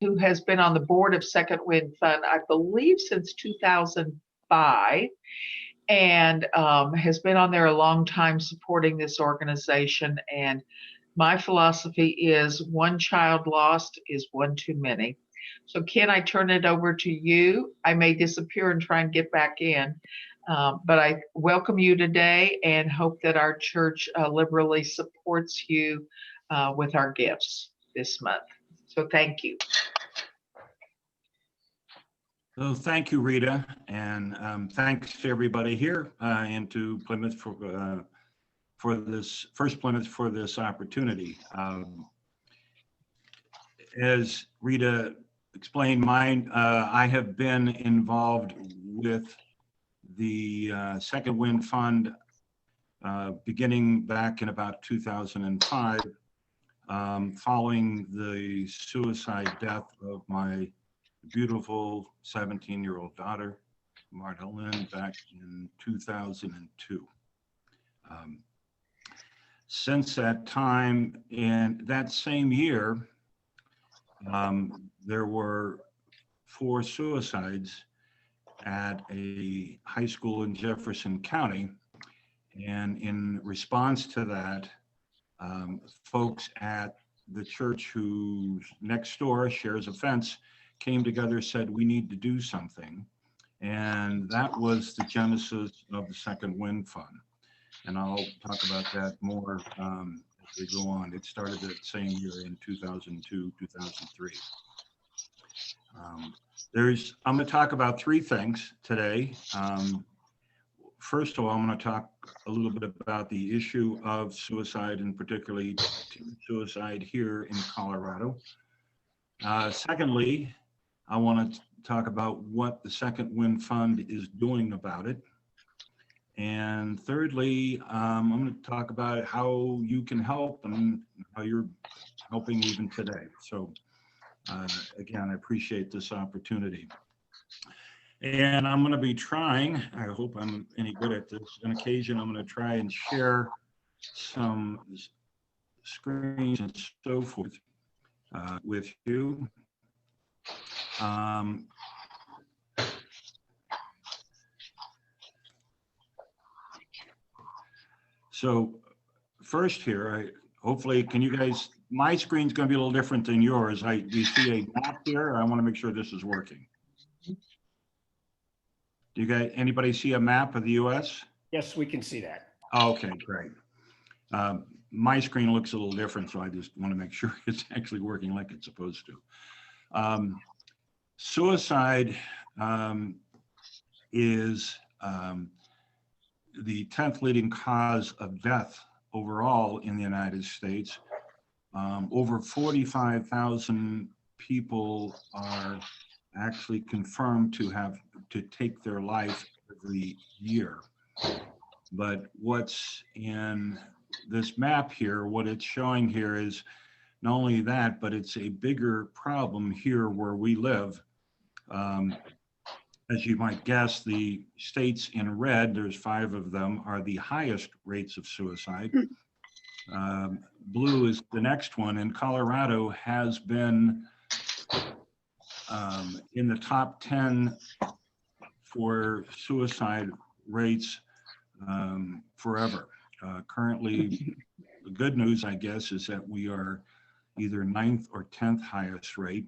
who has been on the board of Second Wind Fund, I believe, since 2005, and has been on there a long time supporting this organization. And my philosophy is one child lost is one too many. So Ken, I turn it over to you. I may disappear and try and get back in, but I welcome you today and hope that our church liberally supports you with our gifts this month. So thank you. So thank you, Rita, and thanks to everybody here and to Plymouth for this First Plymouth for this opportunity. As Rita explained, I have been involved with the Second Wind Fund beginning back in about 2005, following the suicide death of my beautiful 17-year-old daughter, Marta Lynn, back in 2002. Since that time, and that same year, there were 4 suicides at a high school in Jefferson County. And in response to that, folks at the church who's next door shares a fence came together, said we need to do something. And that was the genesis of the Second Wind Fund. And I'll talk about that more as we go on. It started that same year in 2002, 2003. I'm going to talk about 3 things today. First of all, I'm going to talk a little bit about the issue of suicide, and particularly suicide here in Colorado. Secondly, I want to talk about what the Second Wind Fund is doing about it. And thirdly, I'm going to talk about how you can help and how you're helping even today. So again, I appreciate this opportunity. And I'm going to be trying, I hope I'm any good at this, on occasion I'm going to try and share some screens and so forth with you. So first here, hopefully, can you guys, my screen's going to be a little different than yours. Do you see a map here? I want to make sure this is working. Do you guys, anybody see a map of the US? Yes, we can see that. Okay, great. My screen looks a little different, so I just want to make sure it's actually working like it's supposed to. Suicide is the 10th leading cause of death overall in the United States. Over 45,000 people are actually confirmed to take their life every year. But what's in this map here, what it's showing here is not only that, but it's a bigger problem here where we live. As you might guess, the states in red, there's 5 of them, are the highest rates of suicide. Blue is the next one, and Colorado has been in the top 10 for suicide rates forever. Currently, the good news, I guess, is that we are either 9th or 10th highest rate,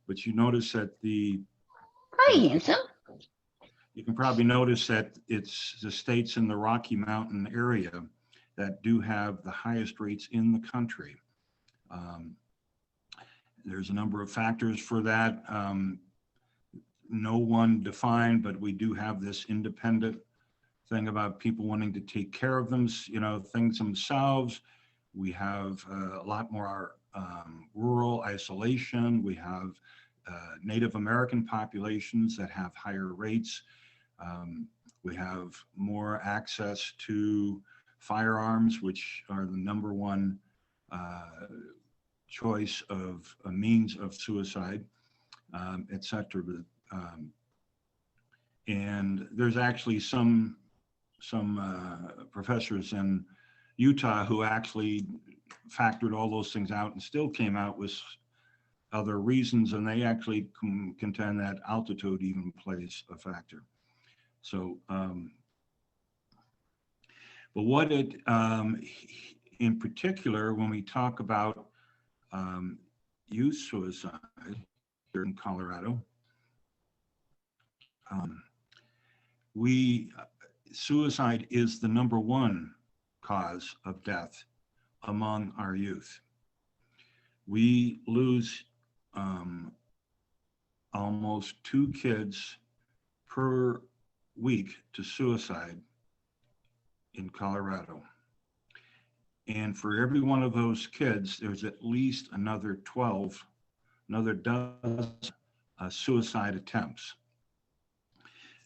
but you notice that the Hi, handsome. You can probably notice that it's the states in the Rocky Mountain area that do have the highest rates in the country. There's a number of factors for that. No one defined, but we do have this independent thing about people wanting to take care of them, things themselves. We have a lot more rural isolation. We have Native American populations that have higher rates. We have more access to firearms, which are the #1 choice of a means of suicide, et cetera. And there's actually some professors in Utah who actually factored all those things out and still came out with other reasons, and they actually contend that altitude even plays a factor. So, but what it, in particular, when we talk about youth suicide here in Colorado, we suicide is the #1 cause of death among our youth. We lose almost 2 kids per week to suicide in Colorado. And for every one of those kids, there's at least another 12, another dozen suicide attempts.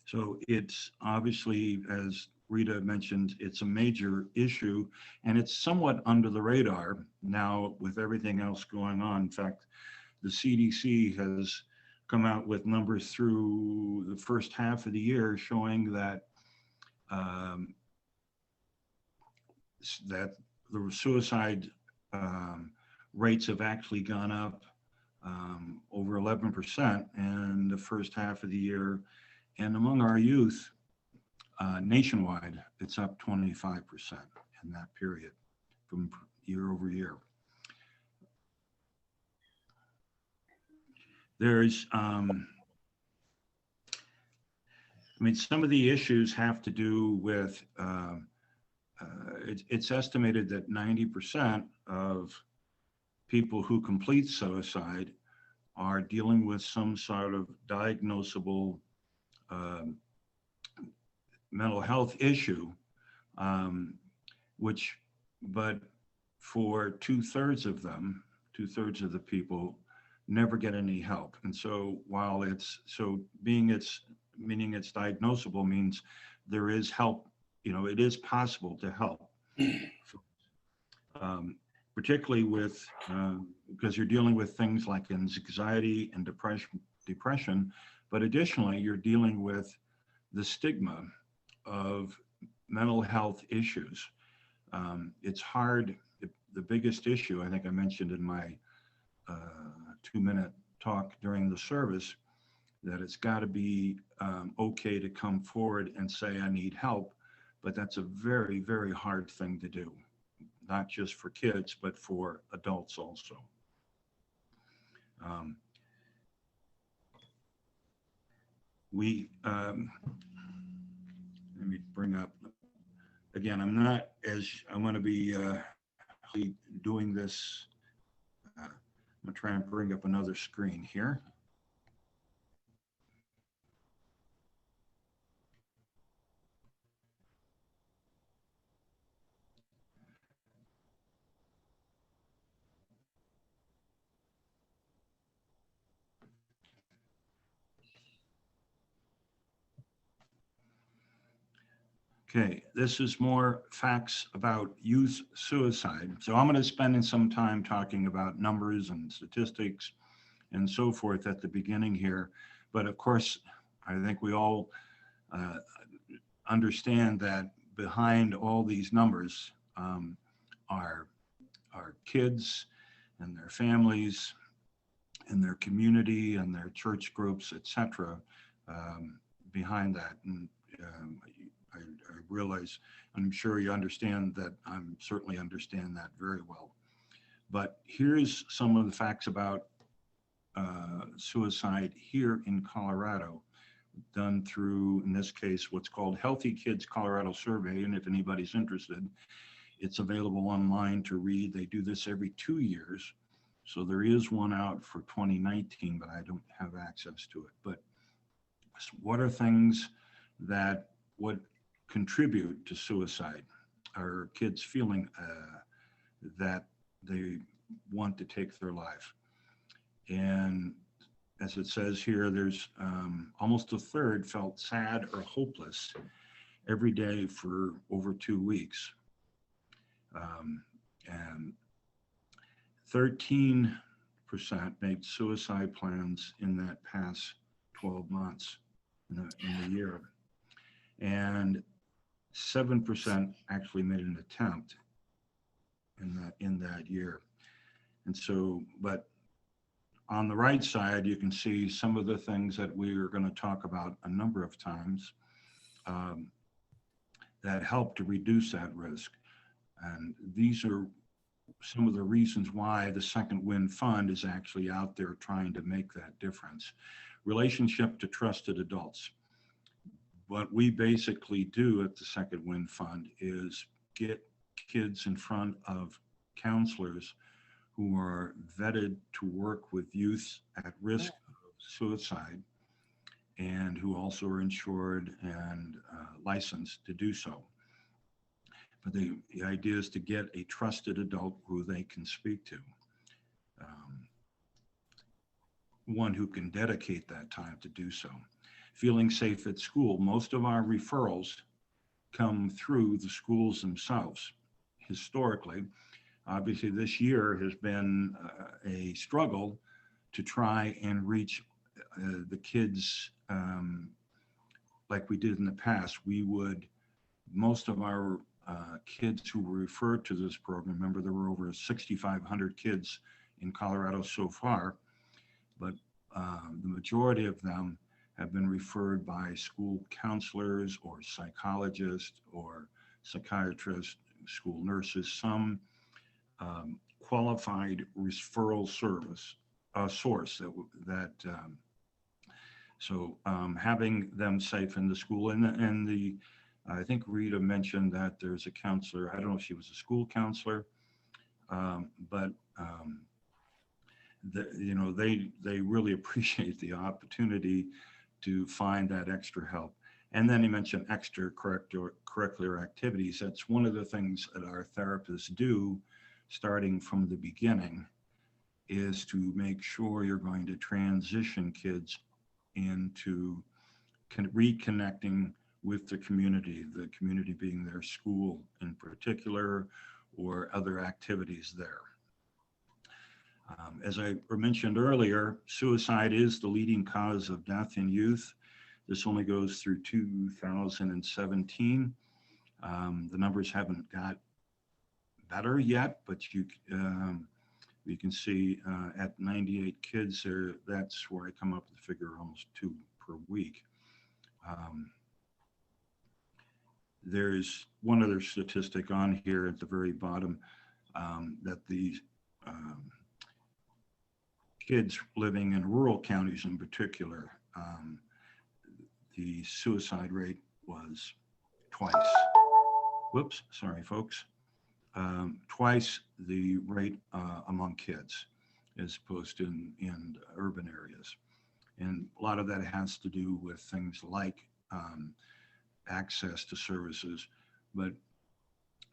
So it's obviously, as Rita mentioned, it's a major issue, and it's somewhat under the radar now with everything else going on. In fact, the CDC has come out with numbers through the first half of the year showing that that the suicide rates have actually gone up over 11% in the first half of the year. And among our youth, nationwide, it's up 25% in that period from year over year. There's, I mean, some of the issues have to do with, it's estimated that 90% of people who complete suicide are dealing with some sort of diagnosable mental health issue, but for 2/3 of them, 2/3 of the people never get any help. And so while meaning it's diagnosable means there is help, it is possible to help. Particularly with, because you're dealing with things like anxiety and depression, but additionally, you're dealing with the stigma of mental health issues. It's hard. The biggest issue, I think I mentioned in my 2-minute talk during the service, that it's got to be okay to come forward and say, I need help. But that's a very, very hard thing to do, not just for kids, but for adults also. Let me bring up, again, I'm going to be doing this. I'm going to try and bring up another screen here. Okay, this is more facts about youth suicide. So I'm going to spend some time talking about numbers and statistics and so forth at the beginning here. But of course, I think we all understand that behind all these numbers are kids and their families and their community and their church groups, etc. Behind that. And I realize, I'm sure you understand that. I'm certainly understand that very well. But here's some of the facts about suicide here in Colorado, done through, in this case, what's called Healthy Kids Colorado Survey. And if anybody's interested, it's available online to read. They do this every 2 years. So there is one out for 2019, but I don't have access to it. But what are things that would contribute to suicide? Are kids feeling that they want to take their life? And as it says here, there's almost 1/3 felt sad or hopeless every day for over 2 weeks. And 13% made suicide plans in that past 12 months in the year. And 7% actually made an attempt in that year. And so, but On the right side, you can see some of the things that we are going to talk about a number of times um, that help to reduce that risk. And these are some of the reasons why the Second Wind Fund is actually out there trying to make that difference. Relationship to trusted adults. What we basically do at the Second Wind Fund is get kids in front of counselors who are vetted to work with youth at risk of suicide and who also are insured and licensed to do so. But the idea is to get a trusted adult who they can speak to, one who can dedicate that time to do so. Feeling safe at school. Most of our referrals come through the schools themselves. Historically, obviously this year has been a struggle to try and reach the kids like we did in the past. Most of our kids who were referred to this program, remember there were over 6,500 kids in Colorado so far, but the majority of them have been referred by school counselors or psychologists or psychiatrists, school nurses, some qualified referral source so having them safe in the school and the I think Rita mentioned that there's a counselor. I don't know if she was a school counselor, but they really appreciate the opportunity to find that extra help. And then he mentioned extracurricular activities. That's one of the things that our therapists do, starting from the beginning, is to make sure you're going to transition kids into reconnecting with the community being their school in particular, or other activities there. As I mentioned earlier, suicide is the leading cause of death in youth. This only goes through 2017. The numbers haven't got better yet, but you can see at 98 kids there, that's where I come up with the figure almost 2 per week. There's one other statistic on here at the very bottom that the kids living in rural counties in particular, the suicide rate was twice. Whoops, sorry folks. Twice the rate among kids as opposed to in urban areas. And a lot of that has to do with things like access to services. But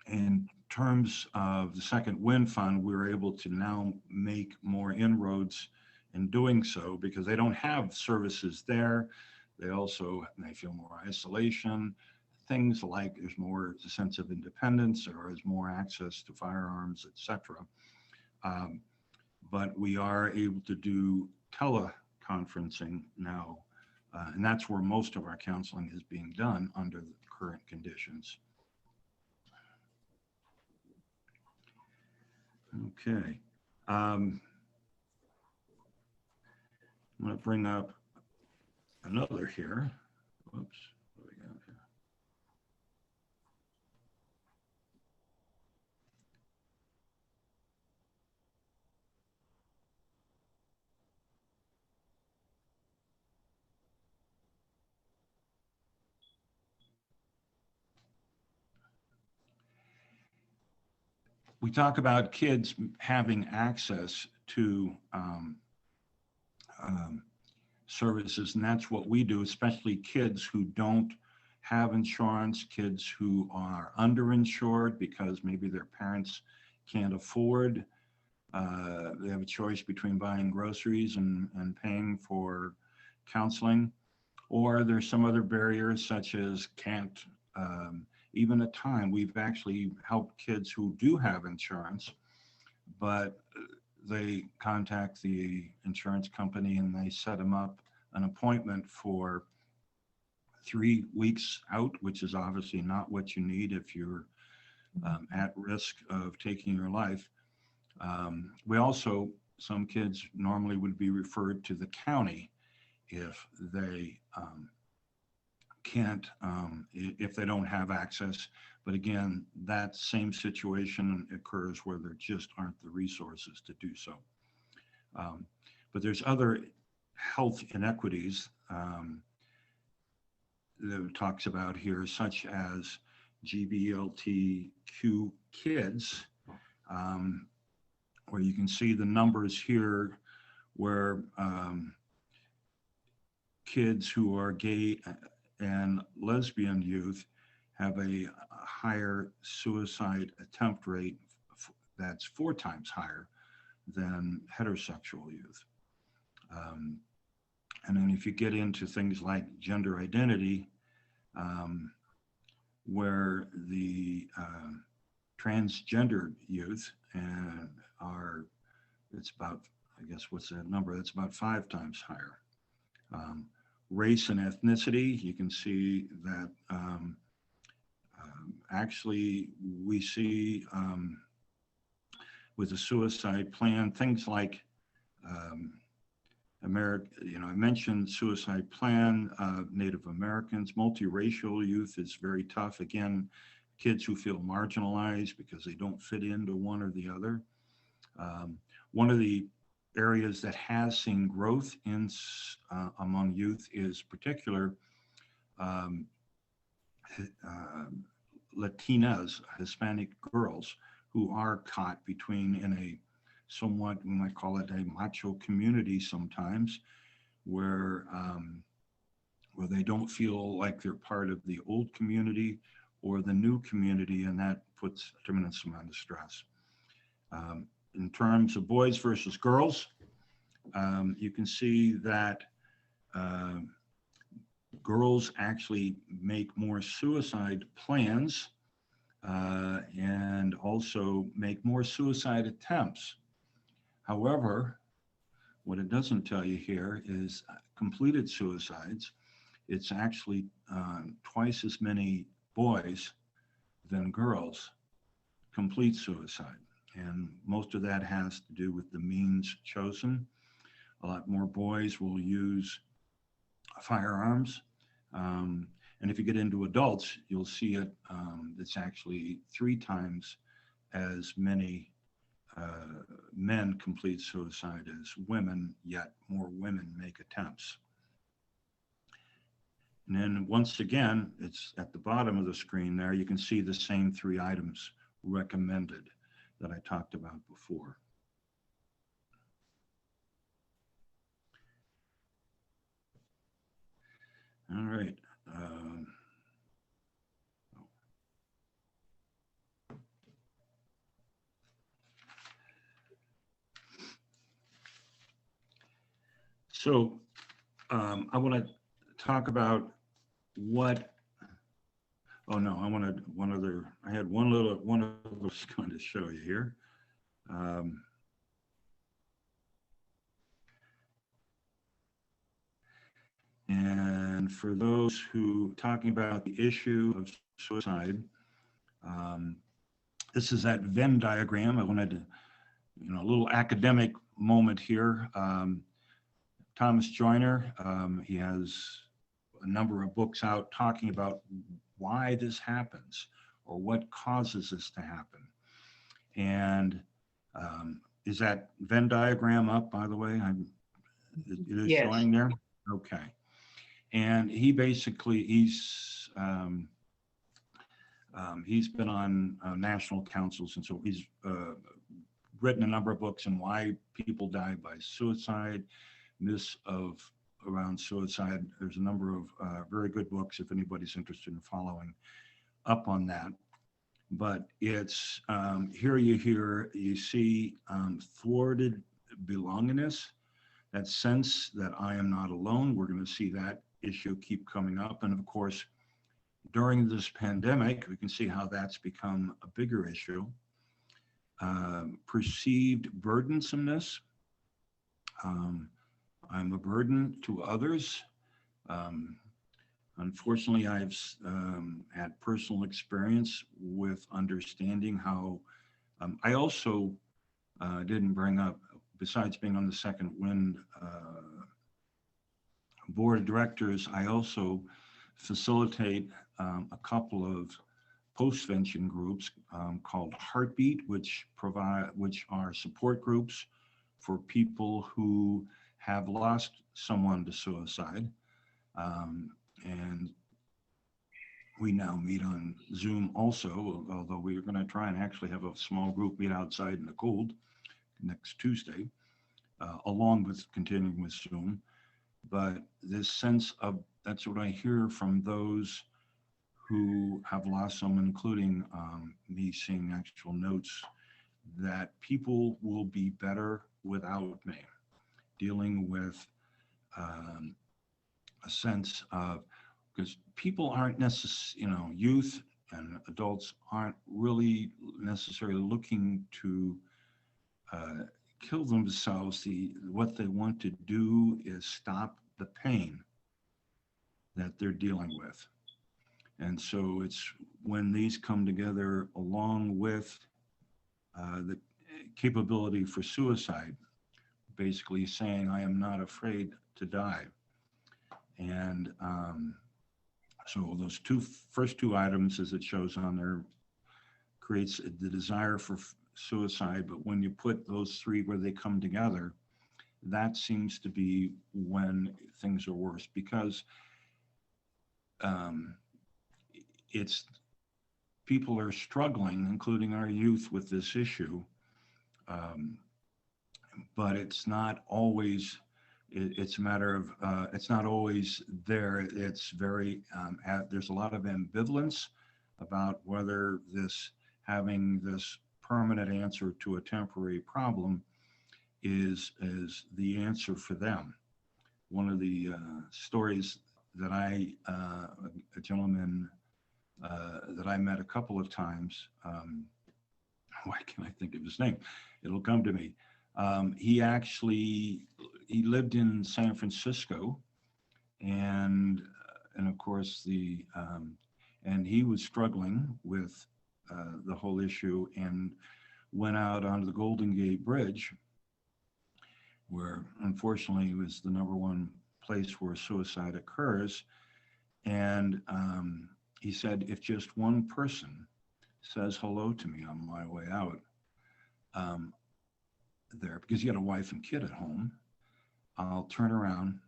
in terms of the Second Wind Fund, we're able to now make more inroads in doing so because they don't have services there. They feel more isolation, things like there's more sense of independence, or there's more access to firearms, etc. But we are able to do teleconferencing now, and that's where most of our counseling is being done under the current conditions. Okay. I'm going to bring up another here. Whoops. What do we got here? We talk about kids having access to services, and that's what we do, especially kids who don't have insurance, kids who are underinsured because maybe their parents can't afford. They have a choice between buying groceries and paying for counseling, or there's some other barriers such as can't even at time. We've actually helped kids who do have insurance, but they contact the insurance company and they set them up an appointment for 3 weeks out, which is obviously not what you need if you're at risk of taking your life. We also some kids normally would be referred to the county if they can't, if they don't have access. But again, that same situation occurs where there just aren't the resources to do so. But there's other health inequities that it talks about here, such as GBLTQ kids, where you can see the numbers here where kids who are gay and lesbian youth have a higher suicide attempt rate that's 4 times higher than heterosexual youth. And then if you get into things like gender identity, where the transgender youth it's about, I guess, what's that number? That's about 5 times higher. Race and ethnicity, you can see that actually we see with the suicide plan, things like I mentioned suicide plan, Native Americans, multiracial youth is very tough. Again, kids who feel marginalized because they don't fit into one or the other. One of the areas that has seen growth in among youth is particular Latinas, Hispanic girls who are caught in a somewhat, we might call it a macho community sometimes, where they don't feel like they're part of the old community or the new community, and that puts a tremendous amount of stress. In terms of boys versus girls, you can see that girls actually make more suicide plans and also make more suicide attempts. However, what it doesn't tell you here is completed suicides. It's actually twice as many boys than girls complete suicide. And most of that has to do with the means chosen. A lot more boys will use firearms. And if you get into adults, you'll see it. It's actually 3 times as many men complete suicide as women, yet more women make attempts. And then once again, it's at the bottom of the screen there, you can see the same 3 items recommended that I talked about before. All right. So I want to talk about what, oh no, I wanted one other, I had one I was going to show you here. And for those who talking about the issue of suicide, this is that Venn diagram. I wanted to, a little academic moment here. Thomas Joyner, he has a number of books out talking about why this happens or what causes this to happen. And is that Venn diagram up, by the way? It is yes. Showing there? Okay. And he basically, he's been on national councils, and so he's written a number of books on why people die by suicide, myths around suicide. There's a number of very good books if anybody's interested in following up on that. But it's here you see thwarted belongingness, that sense that I am not alone. We're going to see that issue keep coming up. And of course, during this pandemic, we can see how that's become a bigger issue. Perceived burdensomeness. I'm a burden to others. Unfortunately, I've had personal experience with understanding how I also didn't bring up besides being on the Second Wind board of directors, I also facilitate a couple of postvention groups called Heartbeat, which are support groups for people who have lost someone to suicide. And we now meet on Zoom also, although we're going to try and actually have a small group meet outside in the cold next Tuesday, along with continuing with Zoom. But this sense of, that's what I hear from those who have lost someone, including me seeing actual notes, that people will be better without me, dealing with a sense of, because people aren't necessarily, youth and adults aren't really necessarily looking to kill themselves. What they want to do is stop the pain that they're dealing with. And so it's when these come together along with the capability for suicide, basically saying, I am not afraid to die. And so those first two items, as it shows on there, creates the desire for suicide. But when you put those three where they come together, that seems to be when things are worse, because it's people are struggling, including our youth, with this issue. But it's not always, it's a matter of, it's not always there. It's very, there's a lot of ambivalence about whether having this permanent answer to a temporary problem is the answer for them. One of the stories that a gentleman that I met a couple of times, why can't I think of his name? It'll come to me. He lived in San Francisco, and of course and he was struggling with the whole issue, and went out onto the Golden Gate Bridge, where unfortunately was the number one place where suicide occurs. And he said, if just one person says hello to me on my way out there, because he had a wife and kid at home, I'll turn around.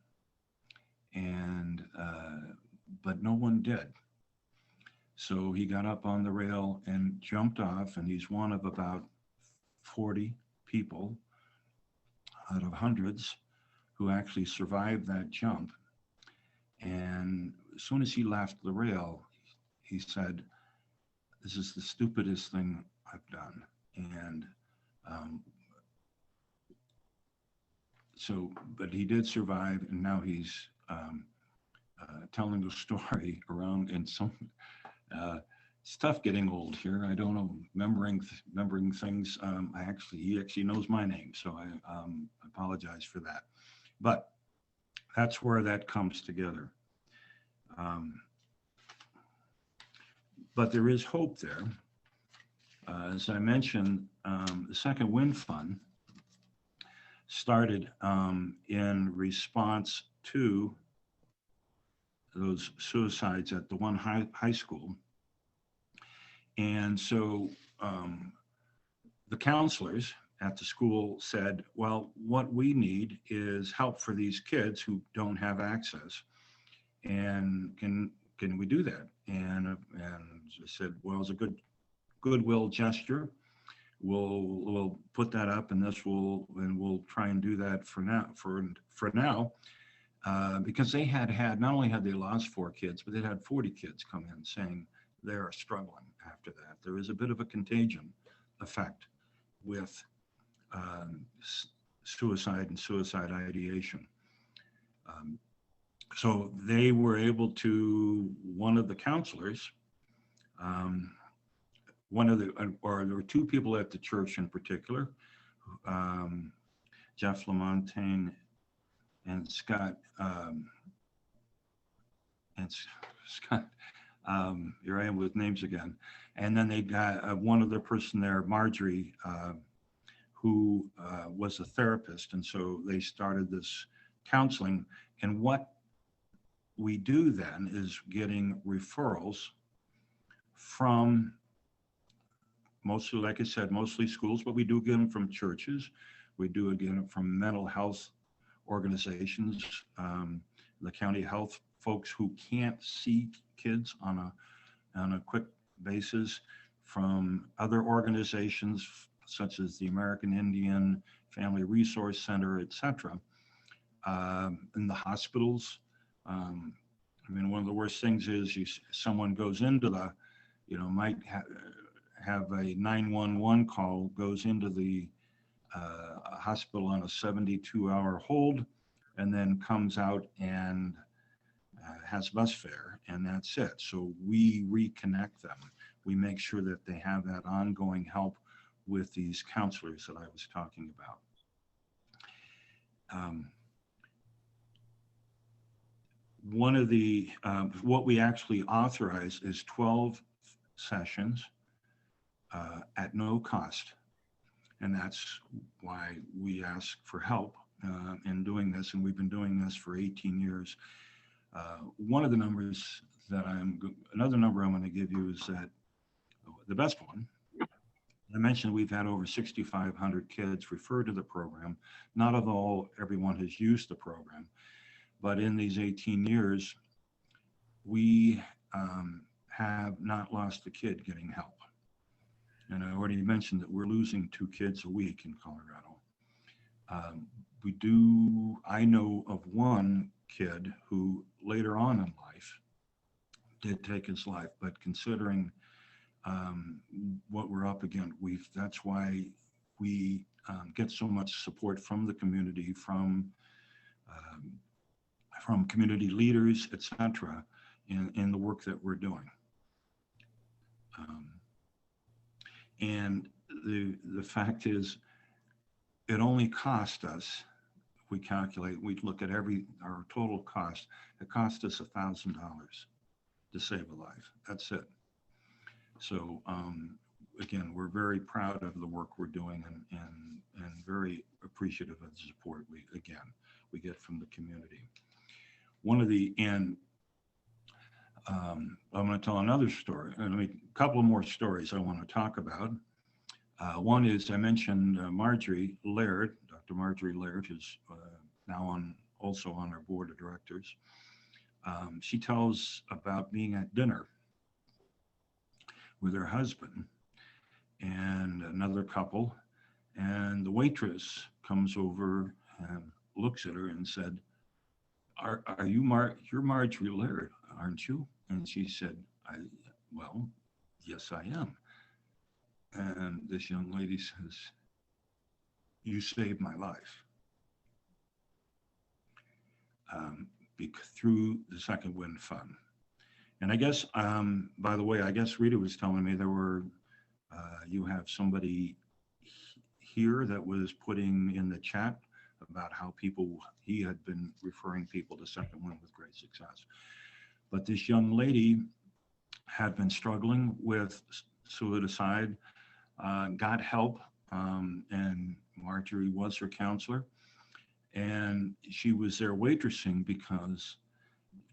And but no one did. So he got up on the rail and jumped off, and he's one of about 40 people out of hundreds who actually survived that jump. And as soon as he left the rail, he said, this is the stupidest thing I've done. And but he did survive, and now he's telling the story around in some, it's tough getting old here. I don't know, remembering things. He actually knows my name, so I apologize for that. But that's where that comes together. But there is hope there. As I mentioned, the Second Wind Fund started in response to those suicides at the one high school. And so the counselors at the school said, well, what we need is help for these kids who don't have access. And can we do that? And I said, well, it's a goodwill gesture. We'll put that up, and we'll try and do that for now, because they had not only had they lost 4 kids, but they had 40 kids come in saying they are struggling after that. There is a bit of a contagion effect with suicide and suicide ideation. So they were able to, one of the counselors, there were 2 people at the church in particular, Jeff Lamontagne and Scott, here I am with names again. And then they got one other person there, Marjorie, who was a therapist. And so they started this counseling. And what we do then is getting referrals from mostly, like I said, mostly schools, but we do get them from churches. We do get them from mental health organizations, the county health folks who can't see kids on a quick basis, from other organizations such as the American Indian Family Resource Center, etc. In the hospitals. I mean, one of the worst things is someone goes into the, might have a 911 call, goes into the hospital on a 72-hour hold, and then comes out and has bus fare, and that's it. So we reconnect them. We make sure that they have that ongoing help with these counselors that I was talking about. One of the, what we actually authorize is 12 sessions at no cost. And that's why we ask for help in doing this. And we've been doing this for 18 years. One of the numbers that another number I'm going to give you is that the best one, I mentioned we've had over 6,500 kids referred to the program. Not of everyone has used the program, but in these 18 years, we have not lost a kid getting help. And I already mentioned that we're losing 2 kids a week in Colorado. I know of one kid who later on in life did take his life, but considering what we're up against, that's why we get so much support from the community, from community leaders, etc., in the work that we're doing. And the fact is, it only cost us, we look at our total cost, it cost us $1,000 to save a life. That's it. So again, we're very proud of the work we're doing and very appreciative of the support we get from the community. I'm going to tell another story. A couple more stories I want to talk about. One is, I mentioned Marjorie Laird. Dr. Marjorie Laird is now also on our board of directors. She tells about being at dinner with her husband and another couple, and the waitress comes over and looks at her and said, "Are you you're Marjorie Laird, aren't you?" And she said, "Well, yes, I am." And this young lady says, "You saved my life." Through the Second Wind Fund. And I guess, by the way, I guess Rita was telling me you have somebody here that was putting in the chat about how he had been referring people to Second Wind with great success. But this young lady had been struggling with suicide, got help, and Marjorie was her counselor. And she was there waitressing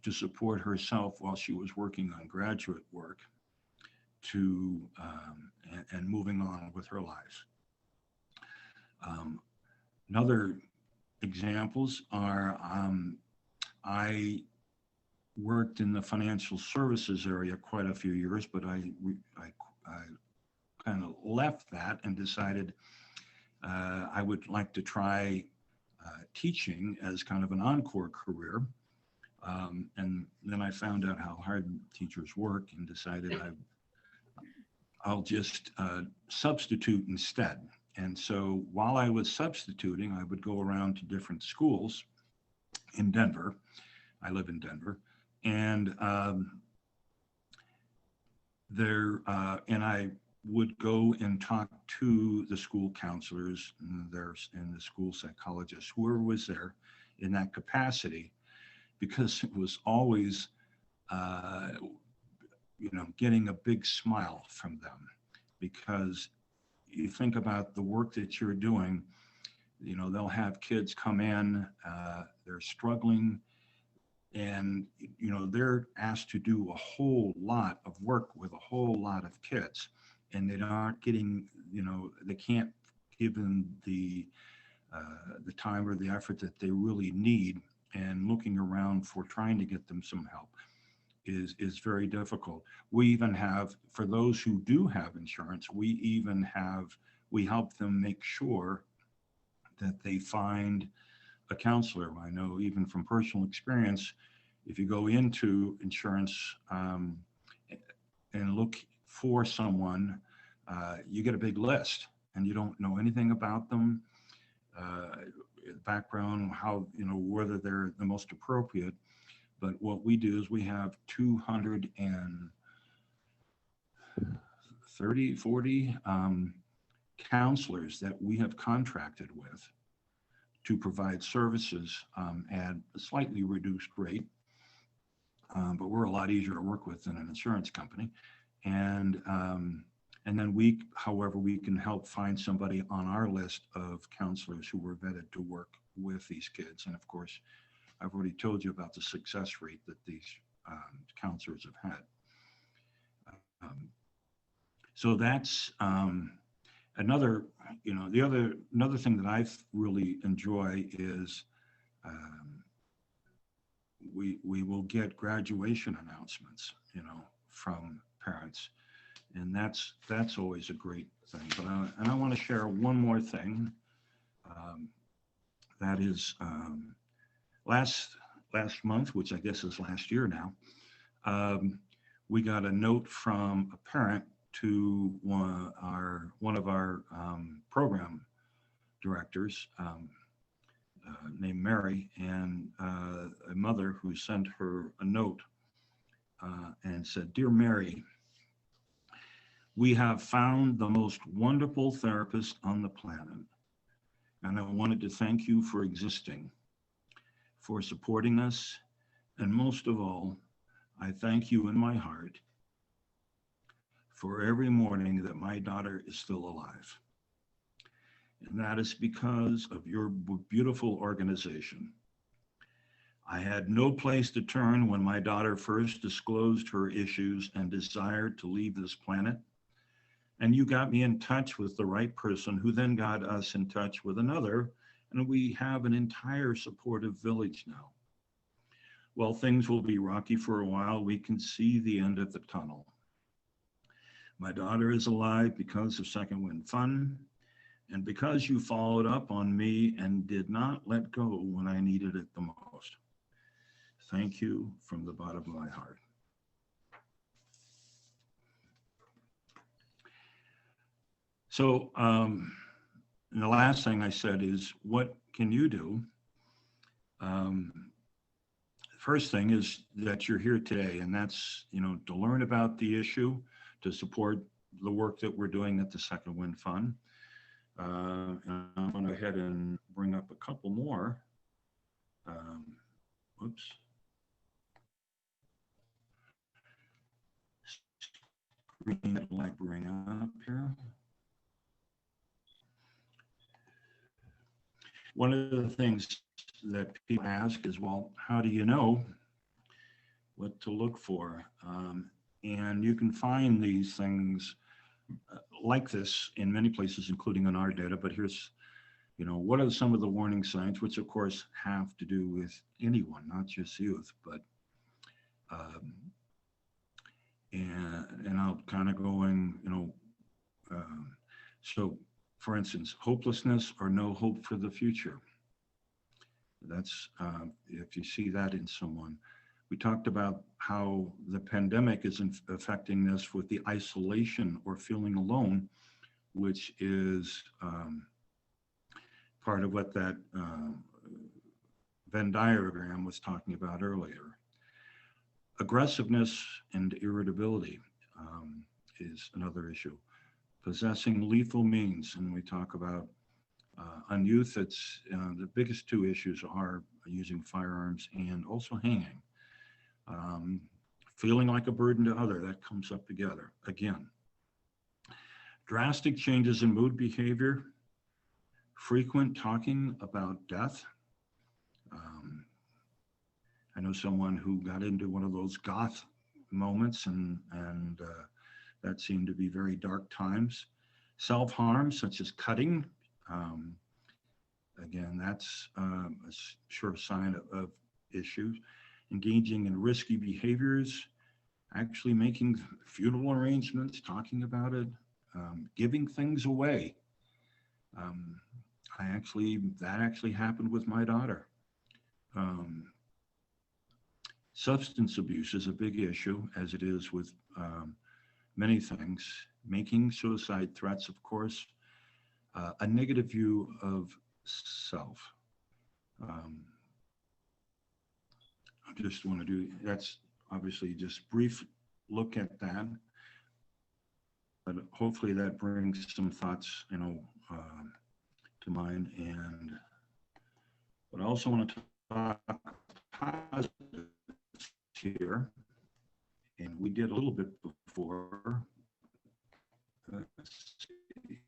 to support herself while she was working on graduate work and moving on with her life. Another examples are, I worked in the financial services area quite a few years, but I kind of left that and decided I would like to try teaching as kind of an encore career. And then I found out how hard teachers work and decided I'll just substitute instead. And so while I was substituting, I would go around to different schools in Denver. I live in Denver. And I would go and talk to the school counselors and the school psychologists, whoever was there in that capacity, because it was always, getting a big smile from them, because you think about the work that you're doing, they'll have kids come in, they're struggling, and, they're asked to do a whole lot of work with a whole lot of kids, and they aren't getting, they can't give them the time or the effort that they really need, and looking around for trying to get them some help is very difficult. We even have, for those who do have insurance, we help them make sure that they find a counselor. I know even from personal experience, if you go into insurance and look for someone, you get a big list and you don't know anything about them, background, how, whether they're the most appropriate. But what we do is we have 230, 40 counselors that we have contracted with to provide services at a slightly reduced rate. But we're a lot easier to work with than an insurance company. And then however, we can help find somebody on our list of counselors who were vetted to work with these kids. And of course, I've already told you about the success rate that these counselors have had. So that's another thing that I really enjoy is we will get graduation announcements, from parents, and that's always a great thing. But I want to share one more thing. That is. Last month, which I guess is last year now, we got a note from a parent to one of our program directors named Mary, and a mother who sent her a note and said, "Dear Mary, we have found the most wonderful therapist on the planet, and I wanted to thank you for existing, for supporting us, and most of all, I thank you in my heart for every morning that my daughter is still alive. And that is because of your beautiful organization. I had no place to turn when my daughter first disclosed her issues and desired to leave this planet. And you got me in touch with the right person, who then got us in touch with another, and we have an entire supportive village now. While things will be rocky for a while, we can see the end of the tunnel. My daughter is alive because of Second Wind Fund, and because you followed up on me and did not let go when I needed it the most. Thank you from the bottom of my heart." So, and the last thing I said is, what can you do? First thing is that you're here today, and that's, to learn about the issue, to support the work that we're doing at the Second Wind Fund. And I'm going to go ahead and bring up a couple more. Oops. Screen that might bring up here. One of the things that people ask is, well, how do you know what to look for? And you can find these things like this in many places, including in our data. But here's, what are some of the warning signs, which of course have to do with anyone, not just youth, but and I'll kind of going, so for instance, hopelessness or no hope for the future. That's if you see that in someone. We talked about how the pandemic is affecting this with the isolation or feeling alone, which is part of what that Venn diagram was talking about earlier. Aggressiveness and irritability is another issue. Possessing lethal means, and we talk about on youth, it's the biggest two issues are using firearms and also hanging. Feeling like a burden to other, that comes up together again. Drastic changes in mood behavior, frequent talking about death. I know someone who got into one of those goth moments, and that seemed to be very dark times. Self-harm, such as cutting. Again, that's a sure sign of issues. Engaging in risky behaviors, actually making funeral arrangements, talking about it, giving things away. That actually happened with my daughter. Substance abuse is a big issue, as it is with many things. Making suicide threats, of course, a negative view of self. I just want to do, that's obviously just brief look at that, but hopefully that brings some thoughts, to mind. And but I also want to talk positive here, and we did a little bit before. Let's see.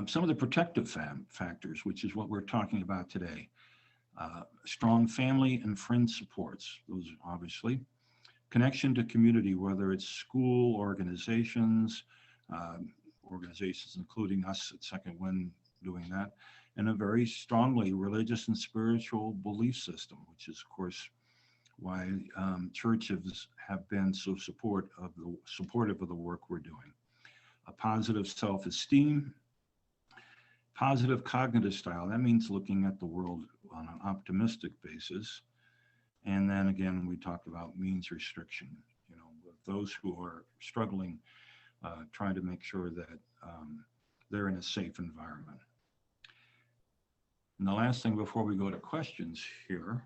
Some of the protective factors, which is what we're talking about today. Strong family and friend supports, those obviously. Connection to community, whether it's school, organizations including us at Second Wind doing that, and a very strongly religious and spiritual belief system, which is, of course, why churches have been so supportive of the work we're doing. A positive self-esteem, positive cognitive style. That means looking at the world on an optimistic basis. And then again, we talked about means restriction, with those who are struggling, trying to make sure that they're in a safe environment. And the last thing before we go to questions here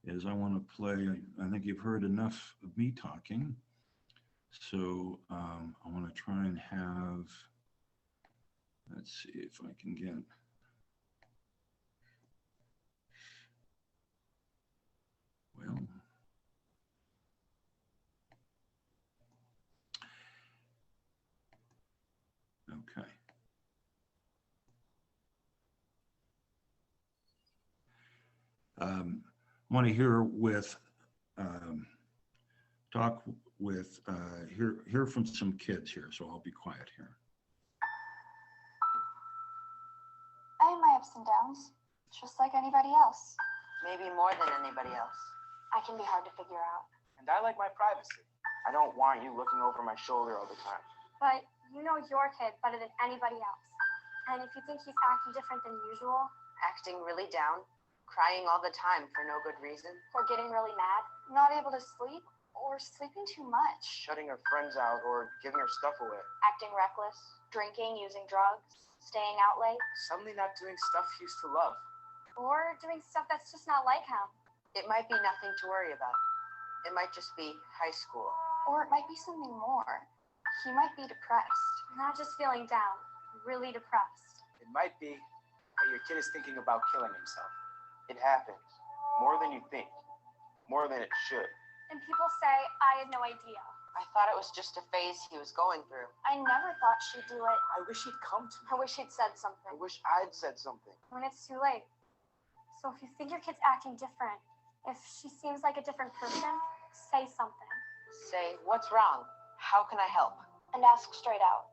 is I want to play, I think you've heard enough of me talking. So I want to try and have, let's see if I can get, well, okay. I want to hear from some kids here, so I'll be quiet here. I have my ups and downs, just like anybody else. Maybe more than anybody else. I can be hard to figure out. And I like my privacy. I don't want you looking over my shoulder all the time. But you know your kid better than anybody else. And if you think he's acting different than usual, Acting really down, crying all the time for no good reason. or getting really mad, not able to sleep, or sleeping too much, Shutting her friends out or giving her stuff away. acting reckless, drinking, using drugs, staying out late, Suddenly not doing stuff he used to love. or doing stuff that's just not like him. It might be nothing to worry about. It might just be high school. Or it might be something more. He might be depressed. Not just feeling down, really depressed. It might be that your kid is thinking about killing himself. It happens. More than you think. More than it should. And people say, I had no idea. I thought it was just a phase he was going through. I never thought she'd do it. I wish he'd come to me. I wish he'd said I something. wish I'd said something. When it's too late. So if you think your kid's acting different, if she seems like a different person, say something. Say, what's wrong? How can I help? And ask straight out.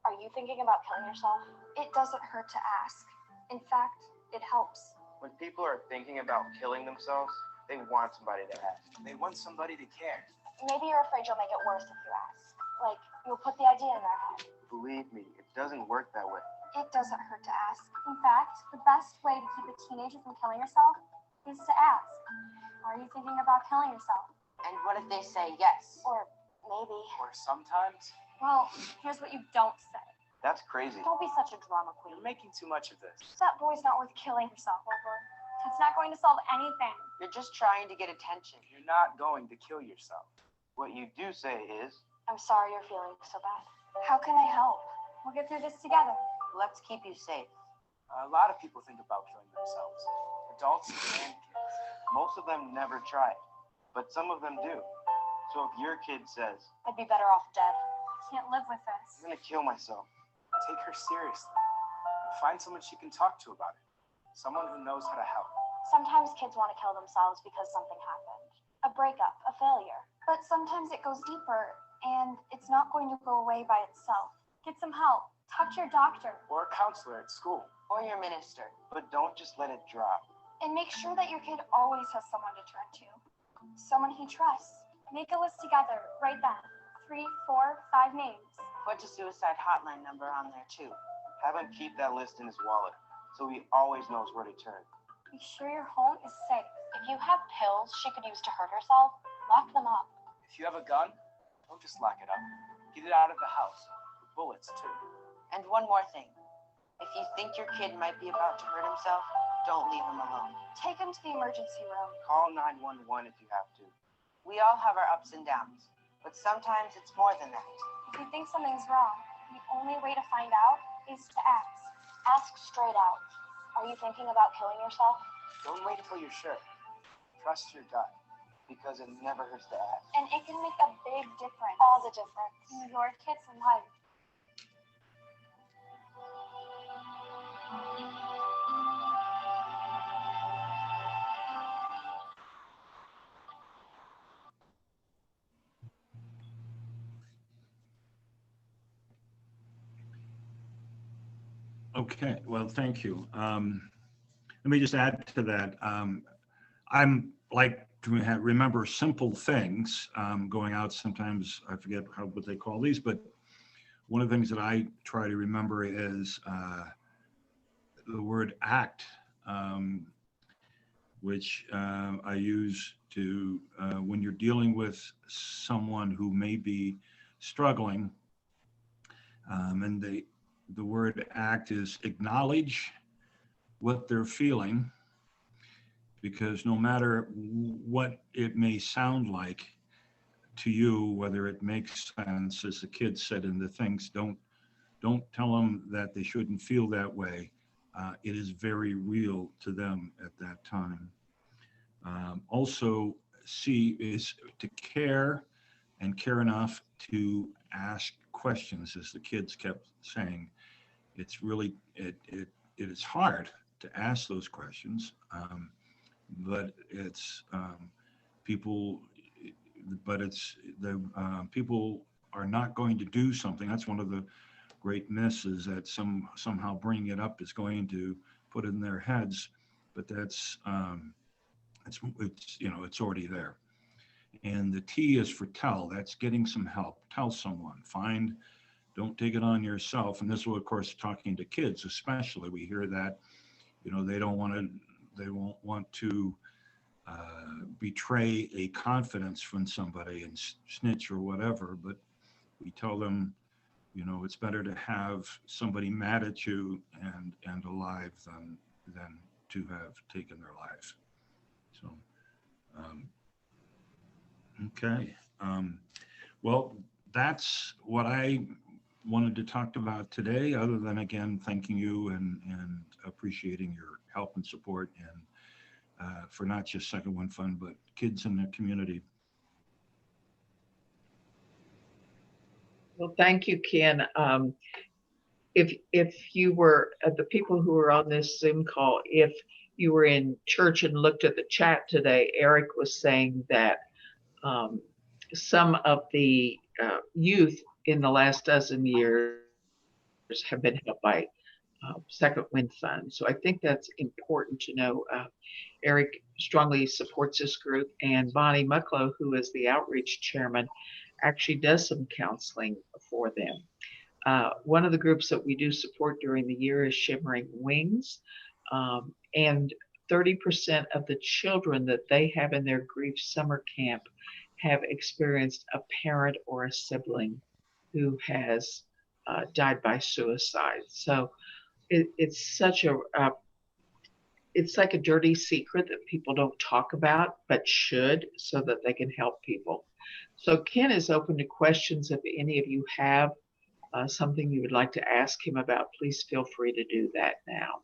Are you thinking about killing yourself? It doesn't hurt to ask. In fact, it helps. When people are thinking about killing themselves, they want somebody to ask. They want somebody to care. Maybe you're afraid you'll make it worse if you ask. Like, you'll put the idea in their head. Believe me, it doesn't work that way. It doesn't hurt to ask. In fact, the best way to keep a teenager from killing herself is to ask. Are you thinking about killing yourself? And what if they say yes? Or maybe. Or sometimes, Well, here's what you don't say. that's crazy. Don't be such a drama queen. You're making too much of this. That boy's not worth killing herself over. It's not going to solve anything. You're just trying to get attention. You're not going to kill yourself. What you do say is, I'm sorry you're feeling so bad. How can I help? We'll get through this together. Let's keep you safe. a lot of people think about killing themselves. Adults and kids. Most of them never try it, but some of them do. So if your kid says, I'd be better off dead. I can't live with this. I'm gonna kill myself, Take her seriously. Find someone she can talk to about it. Someone who knows how to help. Sometimes kids want to kill themselves because something happened. A breakup, a failure. But sometimes it goes deeper, and it's not going to go away by itself. Get some help. Talk to your doctor. Or a counselor at school. Or your minister. but don't just let it drop. And make sure that your kid always has someone to turn to. Someone he trusts. Make a list together. Write down 3, 4, 5 names. Put a suicide hotline number on there too. Have him keep that list in his wallet so he always knows where to turn. Be sure your home is safe. If you have pills she could use to hurt herself, lock them up. If you have a gun, don't just lock it up. Get it out of the house. Bullets, too. And one more thing. If you think your kid might be about to hurt himself, don't leave him alone. Take him to the emergency room. Call 911 if you have to. We all have our ups and downs, but sometimes it's more than that. If you think something's wrong, the only way to find out is to ask. Ask straight out. Are you thinking about killing yourself? Don't wait until you're sure. Trust your gut. Because it never hurts to ask. And it can make a big difference. All the difference. In your kid's life. Okay, well, thank you. Let me just add to that. I'm like to remember simple things going out. Sometimes I forget what they call these, but one of the things that I try to remember is the word act, which I use to when you're dealing with someone who may be struggling, and the word act is acknowledge what they're feeling, because no matter what it may sound like to you, whether it makes sense, as the kid said in the things, don't tell them that they shouldn't feel that way. It is very real to them at that time. Also, C is to care and care enough to ask questions, as the kids kept saying. It's really, it is hard to ask those questions, but it's people are not going to do something. That's one of the great myths, is that somehow bringing it up is going to put it in their heads, but that's it's already there. And the T is for tell. That's getting some help. Tell someone. Don't take it on yourself. And this will, of course, talking to kids especially, we hear that, they won't want to betray a confidence from somebody and snitch or whatever, but we tell them, it's better to have somebody mad at you and alive than to have taken their lives. So, okay. Well, that's what I wanted to talk about today, other than, again, thanking you and appreciating your help and support, and for not just Second Wind Fund, but kids in the community. Well, thank you, Ken. If you were the people who were on this Zoom call, if you were in church and looked at the chat today, Eric was saying that some of the youth in the last dozen years have been helped by Second Wind Fund. So I think that's important to know. Eric strongly supports this group, and Bonnie Mucklow, who is the outreach chairman, actually does some counseling for them. One of the groups that we do support during the year is Shimmering Wings, and 30% of the children that they have in their grief summer camp have experienced a parent or a sibling who has died by suicide. So it's such it's like a dirty secret that people don't talk about, but should, so that they can help people. So Ken is open to questions. If any of you have something you would like to ask him about, please feel free to do that now.